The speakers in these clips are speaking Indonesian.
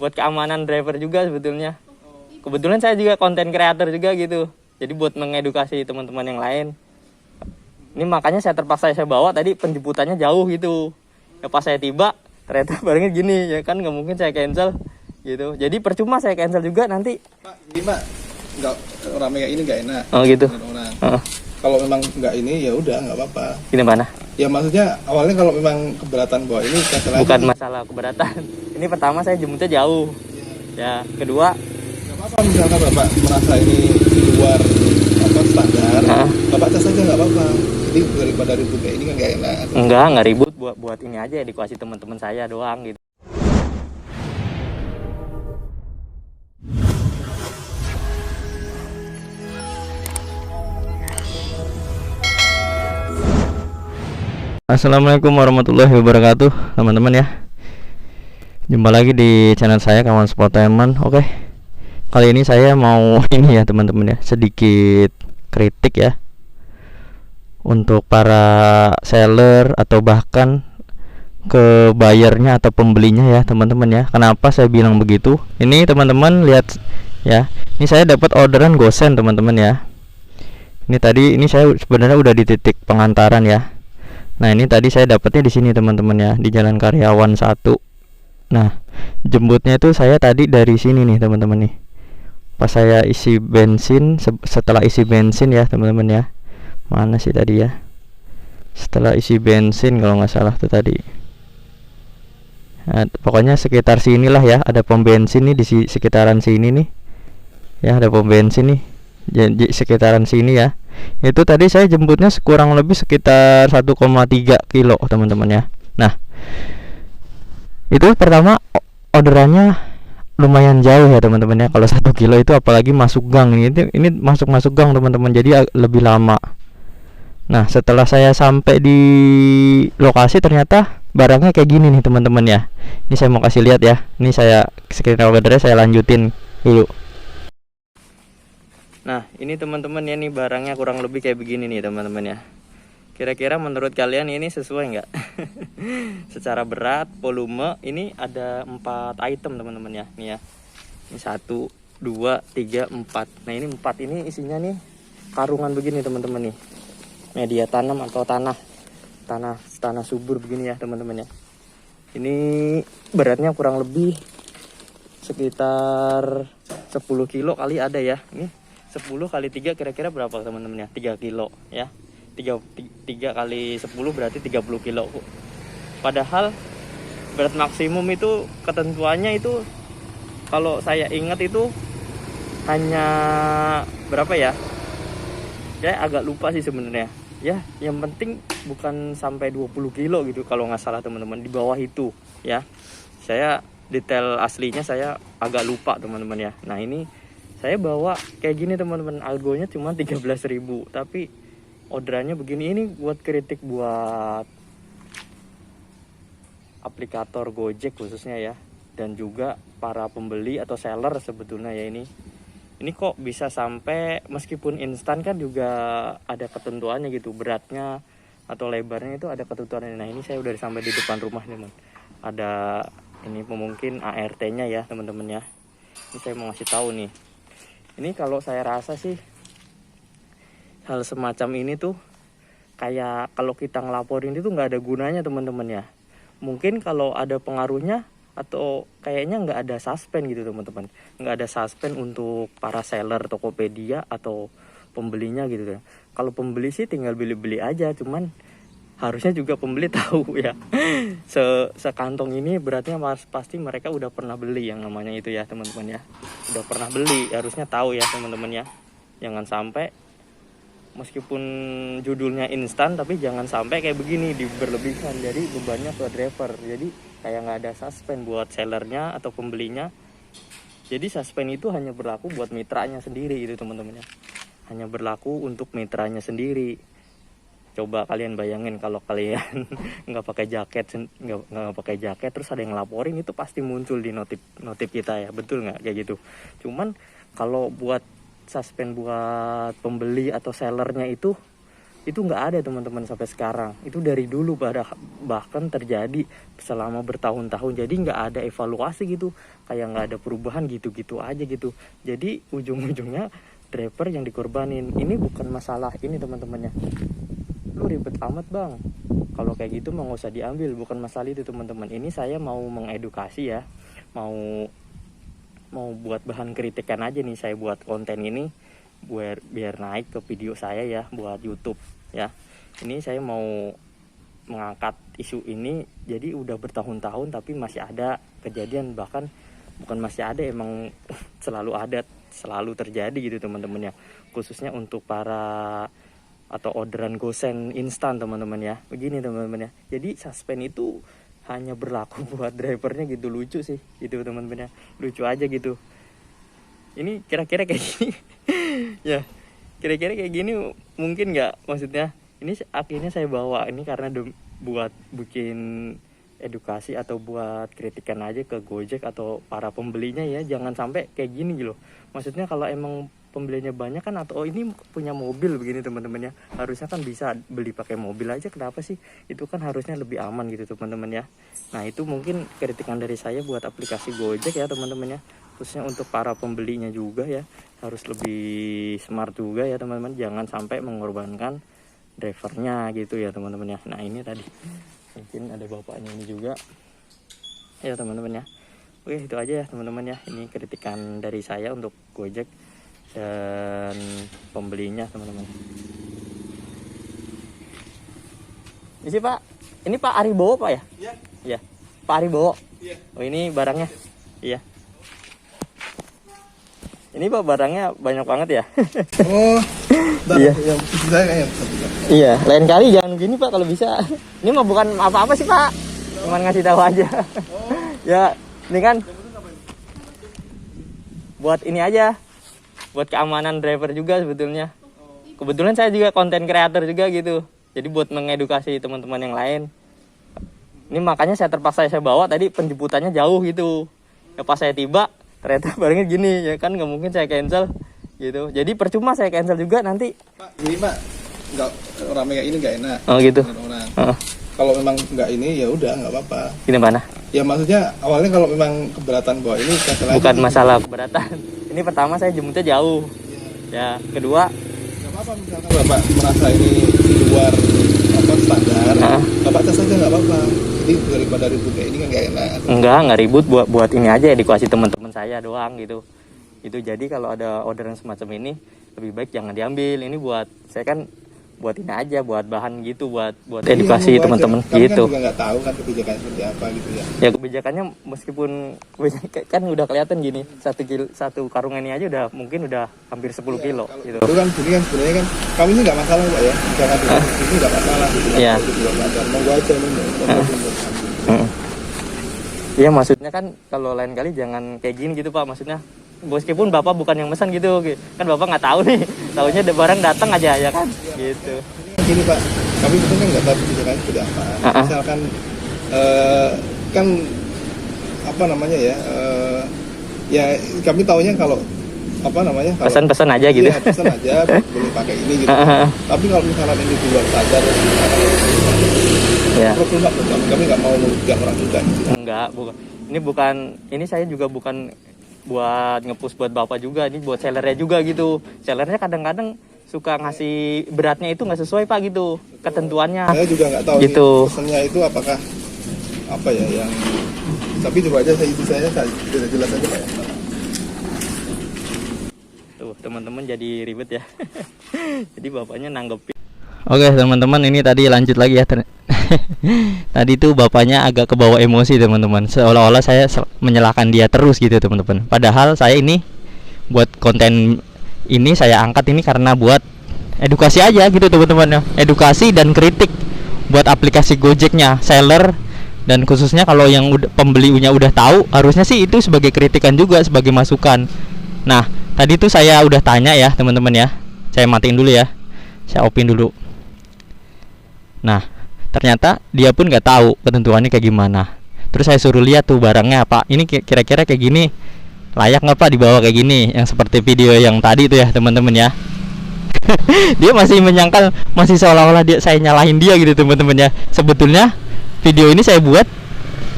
buat keamanan driver juga sebetulnya. Kebetulan saya juga konten kreator juga gitu, jadi buat mengedukasi teman-teman yang lain. Ini makanya saya terpaksa saya bawa tadi, penjemputannya jauh gitu ya. Pas saya tiba ternyata barangnya gini ya kan, nggak mungkin saya cancel gitu. Jadi percuma saya cancel juga nanti. Pak, ini Pak, nggak rame kayak ini nggak enak. Oh gitu. Kalau memang nggak ini ya udah nggak apa-apa. Gini mana? Ya maksudnya awalnya kalau memang keberatan bahwa ini cancel Bukan aja. masalah keberatan. Ini pertama saya jemputnya jauh. Ya, kedua nggak apa-apa misalnya Bapak merasa ini di luar apa standar, Bapak cas aja nggak apa-apa. Jadi daripada ribut kayak ini kan nggak enak. nggak ribut, buat ini aja ya, dikasih teman-teman saya doang gitu. Assalamualaikum warahmatullahi wabarakatuh, teman-teman ya. Jumpa lagi di channel saya, Kawan Sportainment. Oke, kali ini saya mau ini ya teman-teman ya, sedikit kritik ya untuk para seller atau bahkan ke buyernya atau pembelinya ya teman-teman ya. Kenapa saya bilang begitu? Ini teman-teman lihat ya, ini saya dapat orderan gosen teman-teman ya. Ini tadi, ini saya sebenarnya udah di titik pengantaran ya. Nah ini tadi saya dapatnya di sini teman-teman ya, di Jalan Karyawan 1. Nah jemputnya itu saya tadi dari sini nih teman-teman nih. Pas saya isi bensin, setelah isi bensin ya teman-teman ya. Mana sih tadi ya? Setelah isi bensin kalau nggak salah tuh tadi. Nah, pokoknya sekitar sinilah ya, ada pom bensin nih di sekitaran sini nih. Ya ada pom bensin nih. Jadi sekitaran sini ya. Itu tadi saya jemputnya kurang lebih sekitar 1,3 kilo teman-teman ya. Nah itu pertama orderannya lumayan jauh ya teman-teman ya. Kalau 1 kilo itu apalagi masuk gang, ini masuk gang teman-teman, jadi lebih lama. Nah setelah saya sampai di lokasi ternyata barangnya kayak gini nih teman-teman ya. Ini saya mau kasih lihat ya. Ini saya screen recordernya saya lanjutin dulu. Nah ini teman-teman ya, nih barangnya kurang lebih kayak begini nih teman-teman ya. Kira-kira menurut kalian ini sesuai nggak? Secara berat, volume, ini ada 4 item teman-teman ya. Nih ya, ini 1, 2, 3, 4. Nah ini 4 ini isinya nih karungan begini teman-teman nih, media tanam atau tanah subur begini ya teman-teman ya. Ini beratnya kurang lebih sekitar 10 kilo kali ada ya. Ini 10 kali 3 kira-kira berapa teman-teman ya? 3 kilo ya. 3 kali 10 berarti 30 kilo. Padahal berat maksimum itu ketentuannya itu kalau saya ingat itu hanya berapa ya? Ya agak lupa sih sebenarnya. Ya, yang penting bukan sampai 20 kilo gitu kalau nggak salah teman-teman, di bawah itu ya. Saya detail aslinya saya agak lupa teman-teman ya. Nah, ini saya bawa kayak gini teman-teman, algonya cuma 13.000, tapi orderannya begini. Ini buat kritik buat aplikator Gojek khususnya ya, dan juga para pembeli atau seller sebetulnya ya. Ini kok bisa sampai, meskipun instan kan juga ada ketentuannya gitu, beratnya atau lebarnya itu ada ketentuannya. Nah ini saya udah sampai di depan rumah nih teman, ada ini mungkin ART-nya ya teman-teman ya. Ini saya mau ngasih tahu nih. Ini kalau saya rasa sih hal semacam ini tuh kayak kalau kita ngelaporin itu nggak ada gunanya teman-teman ya. Mungkin kalau ada pengaruhnya atau kayaknya nggak ada suspend gitu teman-teman, nggak ada suspend untuk para seller Tokopedia atau pembelinya gitu ya. Kalau pembeli sih tinggal beli-beli aja, cuman harusnya juga pembeli tahu ya. Sekantong ini beratnya pasti mereka udah pernah beli yang namanya itu ya teman-teman ya. Udah pernah beli, harusnya tahu ya teman-teman ya. Jangan sampai meskipun judulnya instan tapi jangan sampai kayak begini diberlebihkan, jadi bebannya ke driver. Jadi kayak nggak ada suspend buat sellernya atau pembelinya. Jadi suspend itu hanya berlaku buat mitranya sendiri gitu teman-teman ya. Hanya berlaku untuk mitranya sendiri. Coba kalian bayangin kalau kalian nggak pakai jaket terus ada yang ngelaporin, itu pasti muncul di notif kita ya, betul nggak kayak gitu. Cuman kalau buat suspend buat pembeli atau sellernya itu Itu nggak ada teman-teman sampai sekarang. Itu dari dulu bahkan terjadi selama bertahun-tahun. Jadi nggak ada evaluasi gitu, kayak nggak ada perubahan gitu-gitu aja gitu. Jadi ujung-ujungnya driver yang dikorbanin. Ini bukan masalah ini teman-temannya, lu ribet amat bang, kalau kayak gitu mah nggak usah diambil. Bukan masalah itu teman-teman. Ini saya mau mengedukasi ya, mau buat bahan kritikan aja nih. Saya buat konten ini biar naik ke video saya ya, buat YouTube ya. Ini saya mau mengangkat isu ini. Jadi udah bertahun-tahun tapi masih ada kejadian, bahkan bukan masih ada, emang selalu ada, selalu terjadi gitu teman-teman ya. Khususnya untuk para atau orderan gosen instan teman-teman ya. Begini teman-teman ya, jadi suspend itu hanya berlaku buat drivernya gitu. Lucu sih gitu teman-teman ya, lucu aja gitu. Ini kira-kira kayak gini ya, kira-kira kayak gini mungkin nggak, maksudnya ini akhirnya saya bawa ini karena buat bikin edukasi atau buat kritikan aja ke Gojek atau para pembelinya ya. Jangan sampai kayak gini gitu loh. Maksudnya kalau emang pembelinya banyak kan, atau ini punya mobil begini teman-teman ya, harusnya kan bisa beli pakai mobil aja. Kenapa sih? Itu kan harusnya lebih aman gitu teman-teman ya. Nah itu mungkin kritikan dari saya buat aplikasi Gojek ya teman-teman ya, khususnya untuk para pembelinya juga ya, harus lebih smart juga ya teman-teman. Jangan sampai mengorbankan drivernya gitu ya teman-teman ya. Nah ini tadi mungkin ada bapaknya ini juga ya teman-teman ya. Oke itu aja ya teman-teman ya, ini kritikan dari saya untuk Gojek dan pembelinya teman-teman. Ini Pak, ini Pak Aribowo Pak ya? Iya. Iya. Pak Aribowo. Iya. Oh ini barangnya. Iya. Ini Pak barangnya banyak banget ya. Oh. Iya. Saya Iya, lain kali jangan gini Pak kalau bisa. Ini mah bukan apa-apa sih Pak, cuman ngasih tahu aja. Ya, ini kan buat ini aja, buat keamanan driver juga sebetulnya. Kebetulan saya juga konten kreator juga gitu, jadi buat mengedukasi teman-teman yang lain. Ini makanya saya terpaksa saya bawa, tadi penjemputannya jauh gitu. Ya pas saya tiba, ternyata barangnya gini, ya kan nggak mungkin saya cancel gitu. Jadi percuma saya cancel juga nanti. Pak, ini Pak, nggak rame kayak ini nggak enak. Oh gitu. Kalau memang nggak ini ya udah nggak apa-apa. Ini mana? Ya maksudnya awalnya kalau memang keberatan bahwa ini bukan masalah keberatan. Ini pertama saya jemputnya jauh. Ya, kedua nggak apa-apa misalkan Bapak merasa ini di luar standar, Bapak cas aja nggak apa-apa. Jadi daripada ribut kayak ini kan nggak enak. Nggak ribut, buat ini aja edukasi teman-teman saya doang gitu. Itu jadi kalau ada orderan semacam ini lebih baik jangan diambil. Ini buat saya kan buat ini aja, buat bahan gitu, buat edukasi teman-teman gitu. Kan juga nggak tahu kan kebijakannya seperti apa gitu ya. Ya kebijakannya meskipun kan udah kelihatan gini, satu karung ini aja udah mungkin udah hampir 10 kilo gitu. Itu kan ini kan sebenarnya kan kami ini nggak masalah Pak ya, misalkan ini nggak masalah gitu. Iya. Monggo aja nih. Iya maksudnya kan kalau lain kali jangan kayak gini gitu Pak, maksudnya meskipun Bapak bukan yang pesan gitu kan, Bapak nggak tahu nih, tahunya barang datang aja ya kan gitu. Gini Pak, kami itu kan nggak tahu kebijakannya sudah apa. Misalkan kan apa namanya ya, ya kami tahunya kalau apa namanya, pesan-pesan aja gitu. Iya, pesan aja boleh pakai ini gitu. Tapi kalau misalnya ini di luar standar, ya kami nggak mau merugikan orang juga gitu. Enggak, bukan. Ini saya juga bukan buat nge-push buat Bapak juga, ini buat sellernya juga gitu. Sellernya kadang-kadang suka ngasih beratnya itu nggak sesuai Pak gitu, ketentuannya. Saya juga nggak tahu gitu. Pesannya itu apakah apa ya yang, tapi coba aja saya tidak jelas aja Pak ya. Tuh teman-teman jadi ribet ya. Jadi bapaknya nanggepin. Oke teman-teman, ini tadi lanjut lagi ya. Tadi tuh bapaknya agak kebawa emosi teman-teman, seolah-olah saya menyalahkan dia terus gitu teman-teman. Padahal saya ini buat konten ini saya angkat ini karena buat edukasi aja gitu teman-teman ya. Edukasi dan kritik buat aplikasi Gojeknya, seller, dan khususnya kalau yang pembelinya udah tahu, harusnya sih itu sebagai kritikan juga, sebagai masukan. Nah tadi tuh saya udah tanya ya teman-teman ya, saya matiin dulu ya, saya opin dulu. Nah ternyata dia pun nggak tahu ketentuannya kayak gimana. Terus saya suruh lihat tuh barangnya Pak, ini kira-kira kayak gini layak nggak Pak dibawa kayak gini, yang seperti video yang tadi itu ya teman-teman ya. Dia masih menyangkal, masih seolah-olah saya nyalahin dia gitu teman-teman ya. Sebetulnya video ini saya buat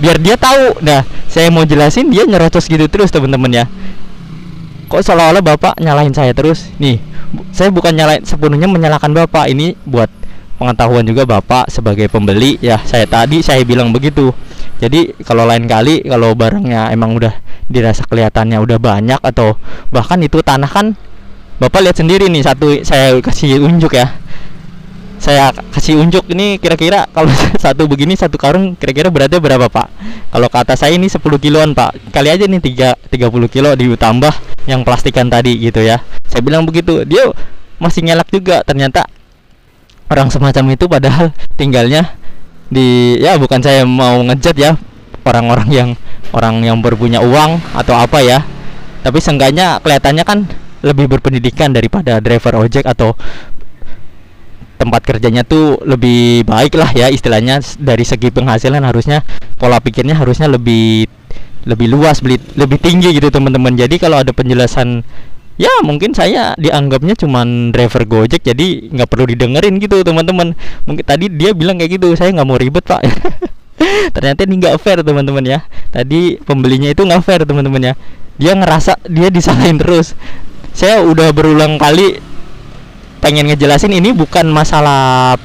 biar dia tahu. Nah, saya mau jelasin, dia nyerocos gitu terus teman-teman ya. Kok seolah-olah Bapak nyalahin saya terus? Nih, saya bukan nyalain, sepenuhnya menyalahkan Bapak. Ini buat pengetahuan juga Bapak sebagai pembeli ya. Saya bilang begitu. Jadi kalau lain kali kalau barangnya emang udah dirasa kelihatannya udah banyak, atau bahkan itu tanah kan Bapak lihat sendiri nih, satu saya kasih unjuk ya. Saya kasih unjuk ini kira-kira kalau satu begini, satu karung kira-kira beratnya berapa Pak? Kalau kata saya ini 10 kiloan Pak. Kali aja nih 30 kilo ditambah yang plastikan tadi gitu ya. Saya bilang begitu. Dia masih ngelak juga. Ternyata orang semacam itu padahal tinggalnya di, ya bukan saya mau ngejat ya orang yang berpunya uang atau apa ya. Tapi seenggaknya kelihatannya kan lebih berpendidikan daripada driver ojek, atau tempat kerjanya tuh lebih baik lah ya istilahnya. Dari segi penghasilan harusnya pola pikirnya harusnya lebih luas, lebih tinggi gitu teman-teman. Jadi kalau ada penjelasan ya mungkin saya dianggapnya cuman driver Gojek, jadi nggak perlu didengerin gitu teman-teman. Mungkin tadi dia bilang kayak gitu, saya nggak mau ribet Pak. Ternyata ini nggak fair teman-teman ya. Tadi pembelinya itu nggak fair teman-teman ya. Dia ngerasa dia disalahin terus. Saya udah berulang kali pengen ngejelasin, ini bukan masalah,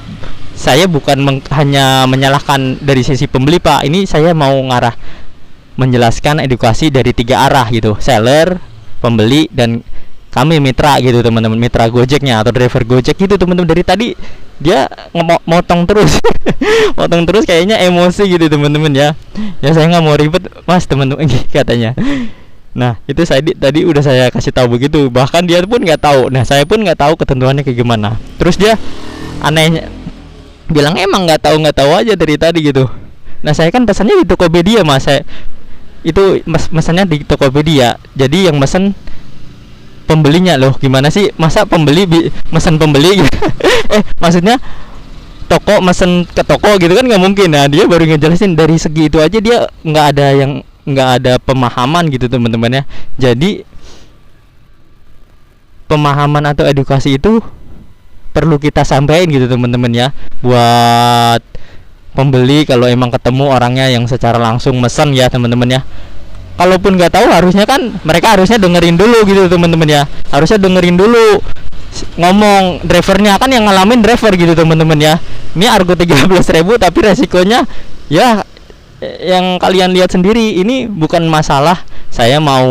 saya bukan hanya menyalahkan dari sisi pembeli Pak. Ini saya mau ngarah menjelaskan edukasi dari 3 arah gitu. Seller, pembeli, dan kami mitra gitu teman-teman, mitra Gojeknya atau driver Gojek gitu teman-teman. Dari tadi dia motong terus. Motong terus kayaknya emosi gitu teman-teman ya. Ya saya nggak mau ribet Mas teman-teman katanya. Nah itu saya tadi udah saya kasih tahu begitu, bahkan dia pun nggak tahu. Nah saya pun nggak tahu ketentuannya kayak gimana. Terus dia anehnya bilang emang nggak tahu aja dari tadi gitu. Nah saya kan pesannya di Tokopedia Mas, saya itu mesennya di Tokopedia. Jadi yang mesen pembelinya. Loh gimana sih, masa pembeli mesen pembeli gitu? Maksudnya toko mesen ke toko gitu kan nggak mungkin. Nah dia baru ngejelasin dari segi itu aja, dia nggak ada pemahaman gitu teman-teman ya. Jadi pemahaman atau edukasi itu perlu kita sampaikan gitu teman-teman ya, buat pembeli kalau emang ketemu orangnya yang secara langsung mesen ya teman-teman ya. Kalaupun nggak tahu harusnya kan mereka harusnya dengerin dulu gitu teman-teman ya. Harusnya dengerin dulu ngomong drivernya, kan yang ngalamin driver gitu teman-teman ya. Ini argo 13.000 tapi resikonya ya yang kalian lihat sendiri. Ini bukan masalah saya mau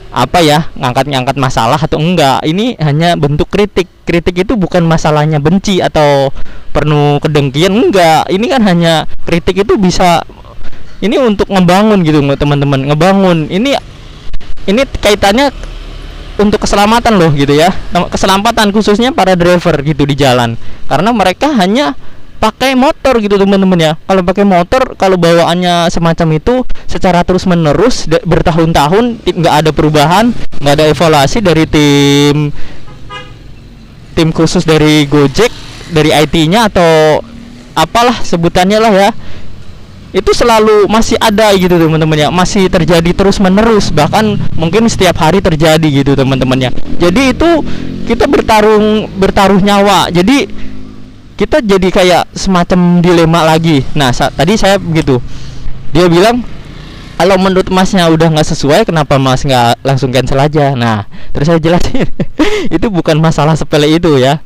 apa ya, ngangkat masalah atau enggak. Ini hanya bentuk kritik. Kritik itu bukan masalahnya benci atau penuh kedengkian, enggak. Ini kan hanya kritik itu bisa, ini untuk ngebangun gitu teman-teman, ngebangun. Ini kaitannya untuk keselamatan loh gitu ya. Keselamatan khususnya para driver gitu di jalan. Karena mereka hanya pakai motor gitu teman-teman ya. Kalau pakai motor, kalau bawaannya semacam itu secara terus menerus bertahun-tahun, nggak ada perubahan, nggak ada evaluasi dari tim khusus dari Gojek, dari IT-nya atau apalah sebutannya lah ya, itu selalu masih ada gitu teman-teman ya, masih terjadi terus menerus, bahkan mungkin setiap hari terjadi gitu teman-teman ya. Jadi itu kita bertaruh nyawa. Jadi kita jadi kayak semacam dilema lagi. Nah tadi saya begitu, dia bilang kalau menurut masnya udah nggak sesuai, kenapa mas nggak langsung cancel aja. Nah terus saya jelasin itu bukan masalah sepele itu ya.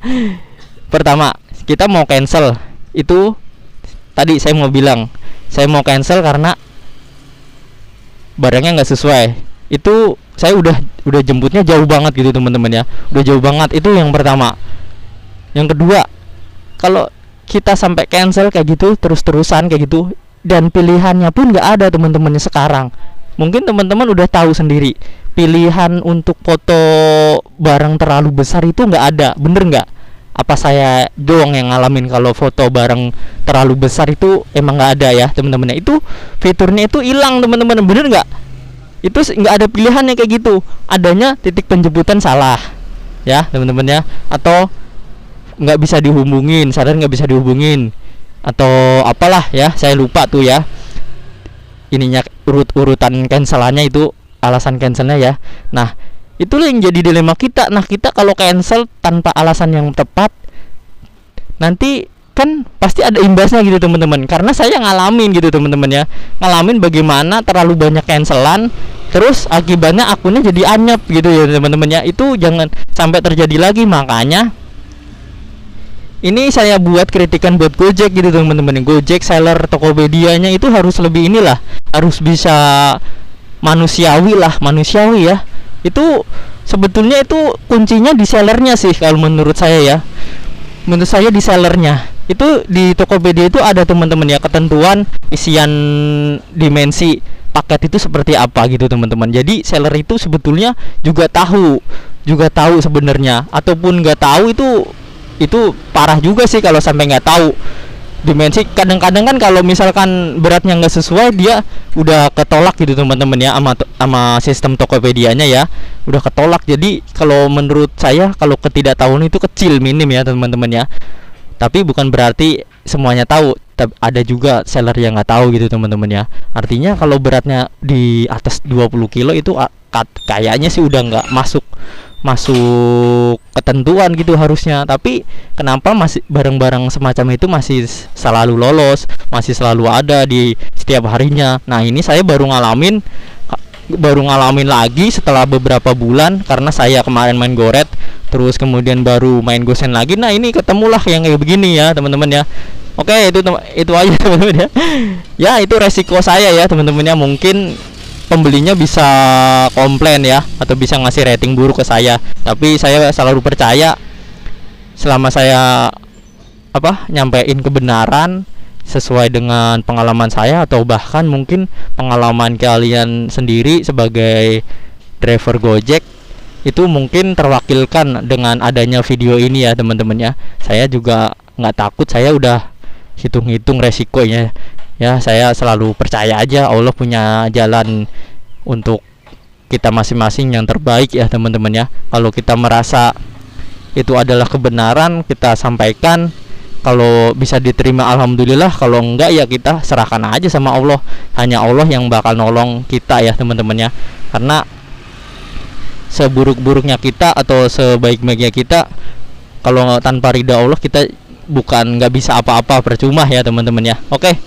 Pertama kita mau cancel itu, tadi saya mau bilang saya mau cancel karena barangnya nggak sesuai. Itu saya udah jemputnya jauh banget gitu teman-teman ya, udah jauh banget. Itu yang pertama. Yang kedua, kalau kita sampai cancel kayak gitu terus-terusan kayak gitu, dan pilihannya pun nggak ada teman-temannya sekarang. Mungkin teman-teman udah tahu sendiri, pilihan untuk foto barang terlalu besar itu nggak ada, bener nggak? Apa saya doang yang ngalamin kalau foto barang terlalu besar itu emang nggak ada ya teman-teman? Itu fiturnya itu hilang teman-teman, bener nggak? Itu nggak ada pilihannya kayak gitu. Adanya titik penjemputan salah ya teman-teman ya, atau nggak bisa dihubungin, sadar nggak bisa dihubungin, atau apalah ya, saya lupa tuh ya ininya, urutan cancelannya itu, alasan cancelnya ya. Nah Itulah yang jadi dilema kita. Nah, kita kalau cancel tanpa alasan yang tepat, nanti kan pasti ada imbasnya gitu teman-teman. Karena saya ngalamin gitu teman-teman ya, ngalamin bagaimana terlalu banyak cancelan, terus akibatnya akunnya jadi anyep gitu ya teman-teman ya. Itu jangan sampai terjadi lagi. Makanya ini saya buat kritikan buat Gojek gitu teman-teman. Gojek seller Tokopedia-nya itu harus lebih inilah, harus bisa manusiawi ya. Itu sebetulnya itu kuncinya di sellernya sih kalau menurut saya ya. Menurut saya di sellernya. Itu di Tokopedia itu ada teman-teman ya, ketentuan isian dimensi paket itu seperti apa gitu teman-teman. Jadi seller itu sebetulnya juga tahu sebenarnya, ataupun nggak tahu itu parah juga sih kalau sampai nggak tahu dimensi. Kadang-kadang kan kalau misalkan beratnya nggak sesuai, dia udah ketolak gitu teman-teman ya, sama sistem Tokopedia-nya ya, udah ketolak. Jadi kalau menurut saya, kalau ketidaktahuan itu kecil, minim ya teman-teman ya. Tapi bukan berarti semuanya tahu, ada juga seller yang nggak tahu gitu teman-teman ya. Artinya kalau beratnya di atas 20 kilo itu kayaknya sih udah nggak masuk ketentuan gitu harusnya. Tapi kenapa masih barang-barang semacam itu masih selalu lolos, masih selalu ada di setiap harinya. Nah, ini saya baru ngalamin lagi setelah beberapa bulan, karena saya kemarin main Goret, terus kemudian baru main Gosen lagi. Nah, ini ketemulah yang kayak begini ya teman-teman ya. Oke, itu aja teman-teman ya. Ya, itu resiko saya ya teman-teman ya. Mungkin pembelinya bisa komplain ya, atau bisa ngasih rating buruk ke saya. Tapi saya selalu percaya selama saya nyampein kebenaran sesuai dengan pengalaman saya, atau bahkan mungkin pengalaman kalian sendiri sebagai driver Gojek, itu mungkin terwakilkan dengan adanya video ini ya teman-teman ya. Saya juga nggak takut, saya udah hitung-hitung resikonya ya. Saya selalu percaya aja Allah punya jalan untuk kita masing-masing yang terbaik ya teman-teman ya. Kalau kita merasa itu adalah kebenaran, kita sampaikan. Kalau bisa diterima alhamdulillah, kalau enggak ya kita serahkan aja sama Allah. Hanya Allah yang bakal nolong kita ya teman-teman ya. Karena seburuk-buruknya kita atau sebaik-baiknya kita, kalau tanpa ridha Allah kita bukan nggak bisa apa-apa, percuma ya teman-teman ya. Oke,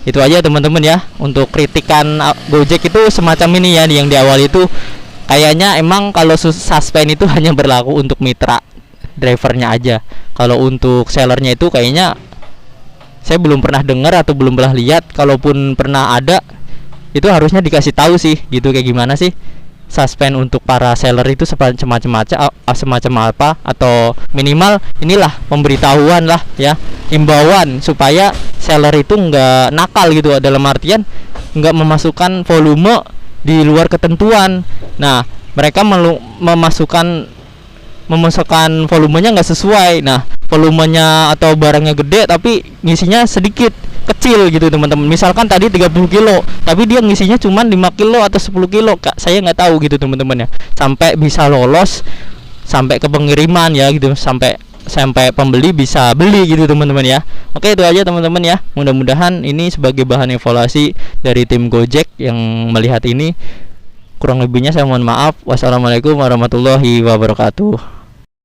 itu aja teman-teman ya untuk kritikan Gojek itu semacam ini ya. Yang di awal itu kayaknya emang kalau suspend itu hanya berlaku untuk mitra drivernya aja. Kalau untuk sellernya itu kayaknya saya belum pernah dengar atau belum pernah lihat. Kalaupun pernah ada, itu harusnya dikasih tahu sih gitu, kayak gimana sih suspend untuk para seller itu semacam apa, atau minimal inilah pemberitahuan lah ya, himbauan supaya seller itu nggak nakal gitu, dalam artian nggak memasukkan volume di luar ketentuan. Nah, mereka memasukkan volumenya nggak sesuai. Nah, volumenya atau barangnya gede tapi ngisinya sedikit, kecil gitu teman-teman. Misalkan tadi 30 kilo tapi dia ngisinya cuma 5 kilo atau 10 kilo, saya nggak tahu gitu teman-teman ya, sampai bisa lolos sampai ke pengiriman ya gitu, sampai pembeli bisa beli gitu teman-teman ya. Oke, itu aja teman-teman ya. Mudah-mudahan ini sebagai bahan evaluasi dari tim Gojek yang melihat ini. Kurang lebihnya saya mohon maaf. Wassalamualaikum warahmatullahi wabarakatuh.